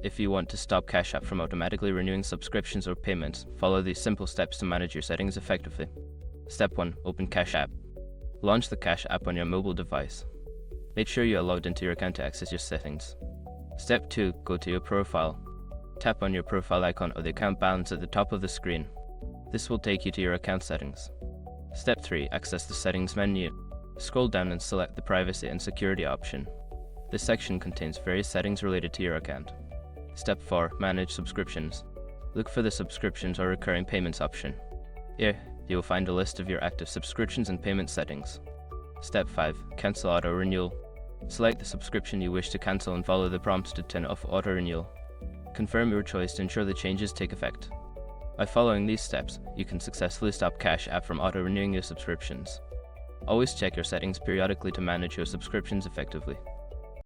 If you want to stop Cash App from automatically renewing subscriptions or payments, follow these simple steps to manage your settings effectively. Step 1. Open Cash App. Launch the Cash App on your mobile device. Make sure you are logged into your account to access your settings. Step 2. Go to your profile. Tap on your profile icon or the account balance at the top of the screen. This will take you to your account settings. Step 3. Access the settings menu. Scroll down and select the privacy and security option. This section contains various settings related to your account. Step 4. Manage subscriptions. Look for the subscriptions or recurring payments option. Here, you will find a list of your active subscriptions and payment settings. Step 5. Cancel auto renewal. Select the subscription you wish to cancel and follow the prompts to turn off auto renewal. Confirm your choice to ensure the changes take effect. By following these steps, you can successfully stop Cash App from auto renewing your subscriptions. Always check your settings periodically to manage your subscriptions effectively.